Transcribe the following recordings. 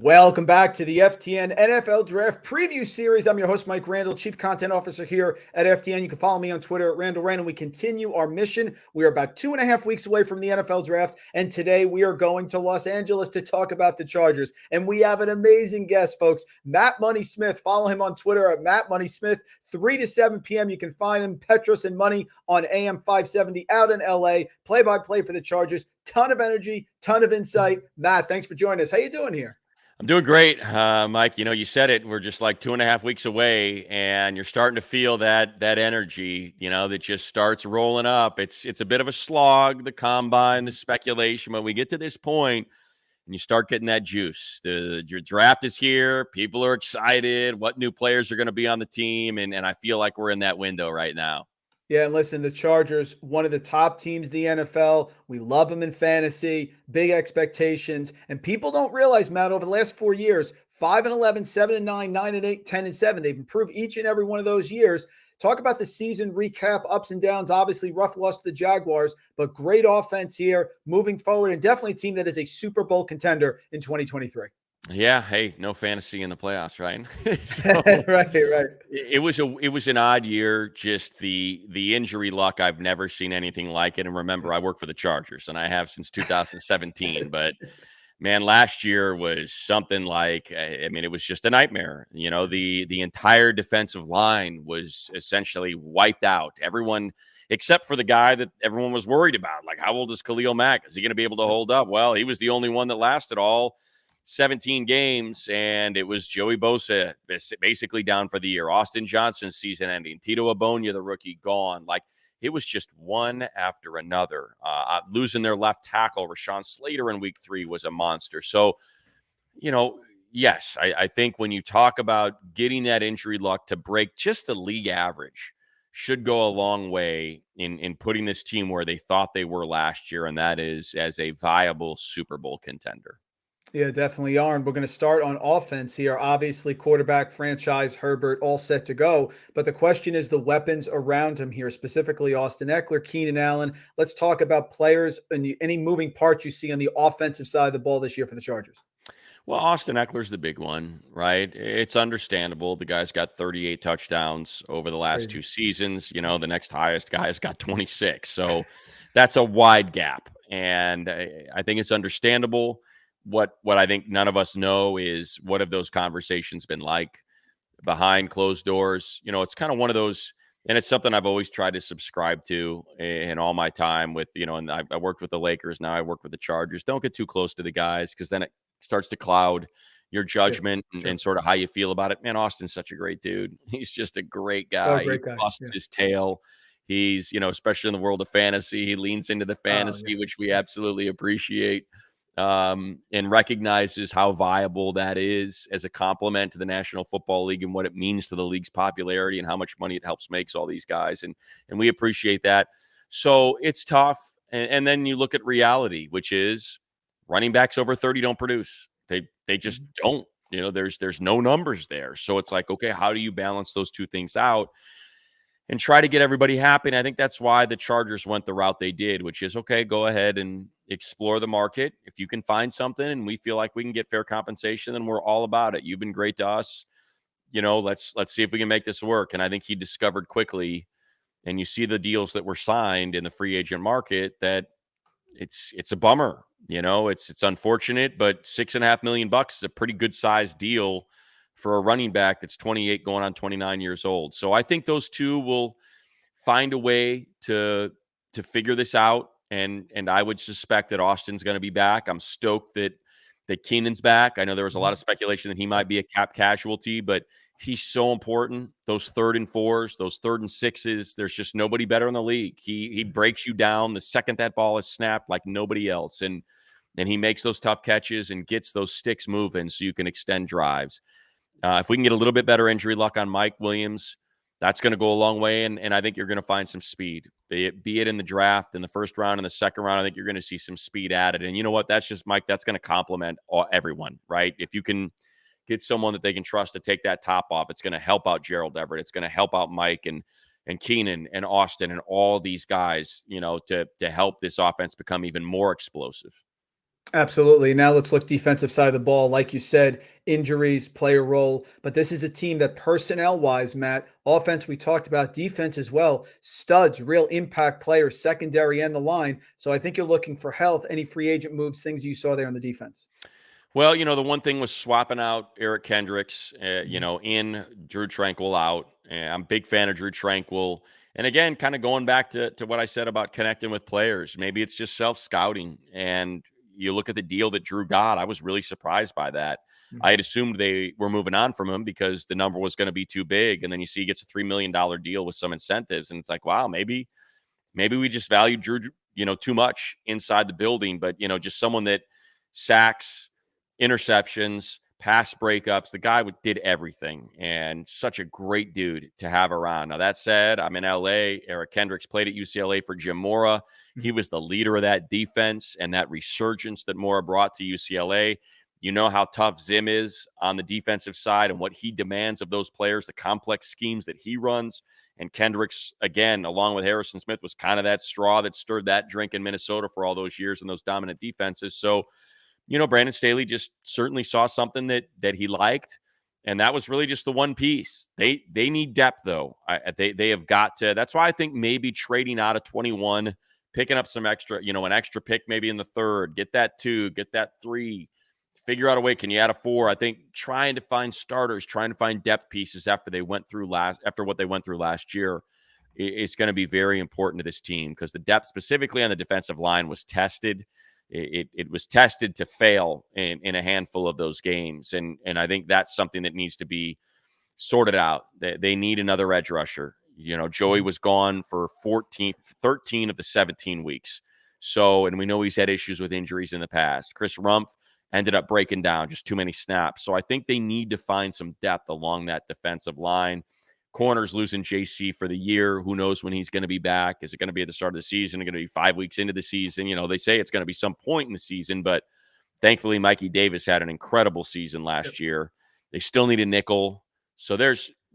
Welcome back to the FTN NFL Draft Preview Series. I'm your host, Mike Randle, Chief Content Officer here at FTN. You can follow me on Twitter at Randle Rand, and we continue our mission. We are about 2.5 weeks away from the NFL Draft, and today we are going to Los Angeles to talk about the Chargers. And we have an amazing guest, folks, Matt Money Smith. Follow him on Twitter at Matt Money Smith. 3 to 7 p.m. You can find him, Petros and Money on AM 570 out in LA. Play-by-play for the Chargers. Ton of energy, ton of insight. Matt, thanks for joining us. How you doing here? I'm doing great, Mike. You know, you said it. We're just like 2.5 weeks away, and you're starting to feel that energy, that just starts rolling up. It's a bit of a slog, the combine, the speculation, but we get to this point, and you start getting that juice. Your draft is here. People are excited. What new players are going to be on the team, and I feel like we're in that window right now. Yeah, and listen, the Chargers, one of the top teams in the NFL. We love them in fantasy, big expectations. And people don't realize, Matt, over the last 4 years, 5-11, 7-9, 9-8, 10-7. They've improved each and every one of those years. Talk about the season recap, ups and downs. Obviously, rough loss to the Jaguars, but great offense here moving forward, and definitely a team that is a Super Bowl contender in 2023. Yeah, hey, no fantasy in the playoffs, right? Right. It was an odd year. Just the injury luck. I've never seen anything like it. And remember, I work for the Chargers, and I have since 2017. But man, last year was something like, I mean, it was just a nightmare. The entire defensive line was essentially wiped out. Everyone except for the guy that everyone was worried about. Like, how old is Khalil Mack? Is he going to be able to hold up? Well, he was the only one that lasted all 17 games, and it was Joey Bosa basically down for the year. Austin Johnson's season ending. Tito Abonia, the rookie, gone. Like, it was just one after another. Losing their left tackle, Rashawn Slater, in week 3 was a monster. So, yes, I think when you talk about getting that injury luck to break just a league average should go a long way in putting this team where they thought they were last year, and that is as a viable Super Bowl contender. Yeah, definitely are. And we're going to start on offense here. Obviously, quarterback franchise, Herbert, all set to go. But the question is the weapons around him here, specifically Austin Ekeler, Keenan Allen. Let's talk about players and any moving parts you see on the offensive side of the ball this year for the Chargers. Well, Austin Eckler's the big one, right? It's understandable. The guy's got 38 touchdowns over the last 2 seasons. The next highest guy's got 26. So that's a wide gap. And I think it's understandable. What I think none of us know is what have those conversations been like behind closed doors. It's kind of one of those, and it's something I've always tried to subscribe to in all my time with, and I worked with the Lakers. Now I work with the Chargers. Don't get too close to the guys because then it starts to cloud your judgment and sort of how you feel about it. Man, Austin's such a great dude. He's just a great guy. Great guy. He busts his tail. He's, especially in the world of fantasy, he leans into the fantasy, which we absolutely appreciate. And recognizes how viable that is as a complement to the National Football League and what it means to the league's popularity and how much money it helps makes all these guys. And we appreciate that. So it's tough. And then you look at reality, which is running backs over 30 don't produce. They just don't. There's no numbers there. So it's like, okay, how do you balance those two things out and try to get everybody happy? And I think that's why the Chargers went the route they did, which is, okay, go ahead and explore the market. If you can find something and we feel like we can get fair compensation, then we're all about it. You've been great to us. Let's see if we can make this work. And I think he discovered quickly, and you see the deals that were signed in the free agent market, that it's a bummer. It's unfortunate, but $6.5 million is a pretty good sized deal for a running back that's 28 going on 29 years old. So I think those two will find a way to figure this out. And I would suspect that Austin's going to be back. I'm stoked that Keenan's back. I know there was a lot of speculation that he might be a cap casualty, but he's so important. Those 3rd and 4s, those 3rd and 6s, there's just nobody better in the league. He breaks you down the second that ball is snapped like nobody else. And he makes those tough catches and gets those sticks moving so you can extend drives. If we can get a little bit better injury luck on Mike Williams, that's going to go a long way. And I think you're going to find some speed, be it in the draft, in the first round, in the second round. I think you're going to see some speed added. And you know what? That's just, Mike, that's going to complement everyone, right? If you can get someone that they can trust to take that top off, it's going to help out Gerald Everett. It's going to help out Mike and Keenan and Austin and all these guys, to help this offense become even more explosive. Absolutely. Now let's look defensive side of the ball. Like you said, injuries play a role, but this is a team that personnel wise, Matt, offense, we talked about defense as well, studs, real impact players, secondary and the line. So I think you're looking for health, any free agent moves, things you saw there on the defense. Well, the one thing was swapping out Eric Kendricks, Mhm. in Drue Tranquill out. I'm a big fan of Drue Tranquill. And again, kind of going back to what I said about connecting with players. Maybe it's just self-scouting. And you look at the deal that Drue got, I was really surprised by that. I Mhm. had assumed they were moving on from him because the number was going to be too big. And then you see he gets a $3 million deal with some incentives. And it's like, wow, maybe we just value Drue, too much inside the building. But, just someone that sacks, interceptions, pass breakups. The guy did everything and such a great dude to have around. Now, that said, I'm in LA. Eric Kendricks played at UCLA for Jim Mora. He Mhm. was the leader of that defense and that resurgence that Mora brought to UCLA. You know how tough Zim is on the defensive side and what he demands of those players, the complex schemes that he runs. And Kendricks, again, along with Harrison Smith, was kind of that straw that stirred that drink in Minnesota for all those years and those dominant defenses. So, Brandon Staley just certainly saw something that he liked, and that was really just the one piece. They need depth though. They have got to. That's why I think maybe trading out of 21, picking up some extra, an extra pick maybe in the third, get that 2, get that 3, figure out a way. Can you add a 4? I think trying to find starters, trying to find depth pieces after what they went through last year is going to be very important to this team because the depth specifically on the defensive line was tested. It was tested to fail in a handful of those games. And I think that's something that needs to be sorted out. They need another edge rusher. Joey Mhm. was gone for 13 of the 17 weeks. So, and we know he's had issues with injuries in the past. Chris Rumpf ended up breaking down, just too many snaps. So I think they need to find some depth along that defensive line. Corners losing JC for the year. Who knows when he's going to be back? Is it going to be at the start of the season? Is it going to be 5 weeks into the season? They say it's going to be some point in the season, but thankfully, Mikey Davis had an incredible season Yep. last year. They still need a nickel. So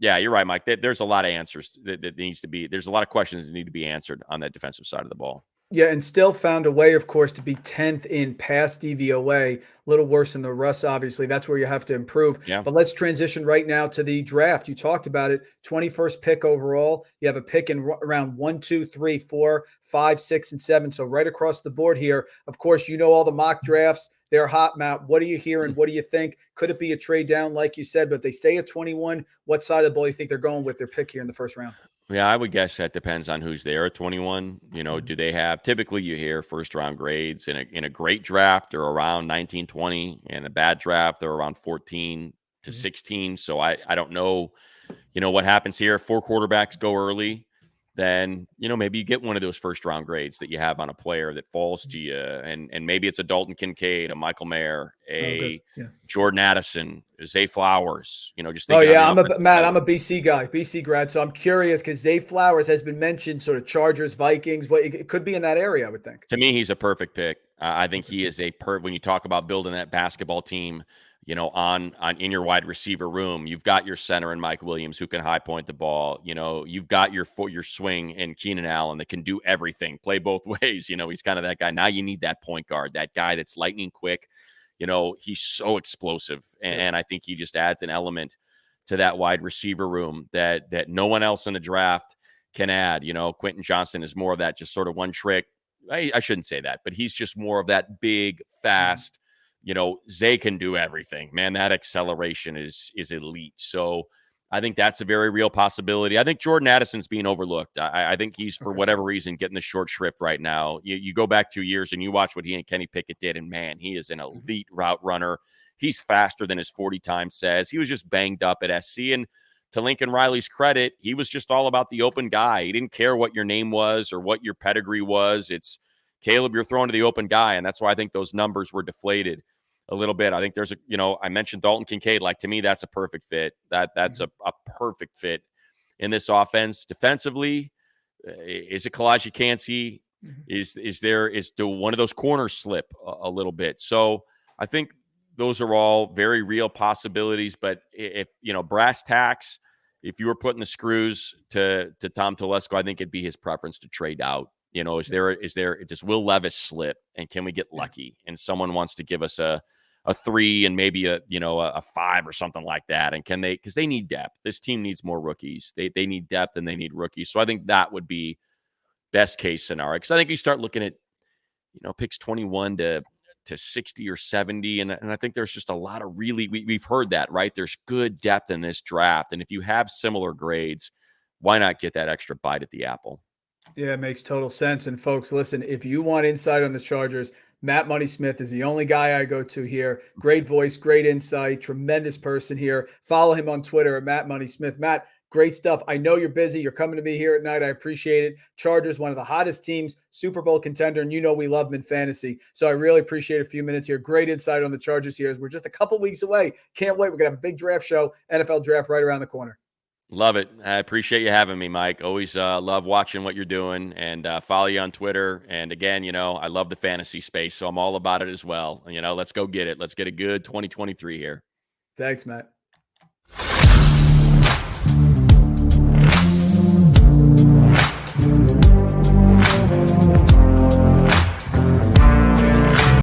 yeah, you're right, Mike. There's a lot of answers that needs to be, there's a lot of questions that need to be answered on that defensive side of the ball. Yeah, and still found a way, of course, to be 10th in pass DVOA. A little worse than the Russ, obviously. That's where you have to improve. Yeah. But let's transition right now to the draft. You talked about it. 21st pick overall. You have a pick in around 1, 2, 3, 4, 5, 6, and 7. So right across the board here. Of course, you know all the mock drafts. They're hot, Matt. What are you hearing? What do you think? Could it be a trade down, like you said? But if they stay at 21, what side of the ball do you think they're going with their pick here in the first round? Yeah, I would guess that depends on who's there at 21. Mhm. Do they have, typically you hear first round grades in a great draft or around 19, 20, and a bad draft they're around 14 to Mhm. 16. So I don't know, what happens here. If 4 quarterbacks go early, then, maybe you get one of those first round grades that you have on a player that falls to you. And maybe it's a Dalton Kincaid, a Michael Mayer, Oh, good. a Yeah. Jordan Addison, Zay Flowers, just Oh thinking on the yeah, offensive Matt. side of I'm the a BC guy, BC grad. So I'm curious because Zay Flowers has been mentioned, sort of Chargers, Vikings. But it could be in that area, I would think. To me, he's a perfect pick. I think Perfect. he is when you talk about building that basketball team, on in your wide receiver room, you've got your center and Mike Williams who can high point the ball. You've got your swing and Keenan Allen that can do everything, play both ways. He's kind of that guy. Now you need that point guard, that guy that's lightning quick. He's so explosive, Yep. and I think he just adds an element to that wide receiver room that no one else in the draft can add. Quentin Johnson is more of that just sort of one trick. I shouldn't say that, but he's just more of that big, Mhm. fast. Zay can do everything. Man, that acceleration is elite. So I think that's a very real possibility. I think Jordan Addison's being overlooked. I think he's, for Okay. whatever reason, getting the short shrift right now. You go back 2 years and you watch what he and Kenny Pickett did, and man, he is an Mhm. elite route runner. He's faster than his 40 times says. He was just banged up at SC, and to Lincoln Riley's credit, he was just all about the open guy. He didn't care what your name was or what your pedigree was. It's Caleb, you're throwing to the open guy. And that's why I think those numbers were deflated a little bit. I think there's I mentioned Dalton Kincaid. Like, to me, that's a perfect fit. That's Mhm. a perfect fit in this offense. Defensively, is it Kalaji Kancey? Mhm. Do one of those corners slip a little bit? So I think those are all very real possibilities. But if brass tacks, if you were putting the screws to Tom Telesco, I think it'd be his preference to trade out You know, is there does Will Levis slip, and can we get lucky? And someone wants to give us a 3 and maybe a 5 or something like that. And can they, because they need depth. This team needs more rookies. They need depth and they need rookies. So I think that would be best case scenario. Because I think you start looking at, picks 21 to 60 or 70. And I think there's just a lot of we've heard that, right? There's good depth in this draft. And if you have similar grades, why not get that extra bite at the apple? Yeah, it makes total sense. And folks, listen, if you want insight on the Chargers, Matt Money Smith is the only guy I go to here. Great voice, great insight, tremendous person here. Follow him on Twitter at Matt Money Smith. Matt, great stuff. I know you're busy. You're coming to me here at night. I appreciate it. Chargers, one of the hottest teams, Super Bowl contender, and we love them in fantasy. So I really appreciate a few minutes here. Great insight on the Chargers here as we're just a couple weeks away. Can't wait. We're going to have a big draft show, NFL draft right around the corner. Love it. I appreciate you having me, Mike. Always love watching what you're doing, and follow you on Twitter. And again, I love the fantasy space, so I'm all about it as well. Let's go get it. Let's get a good 2023 here. Thanks, Matt.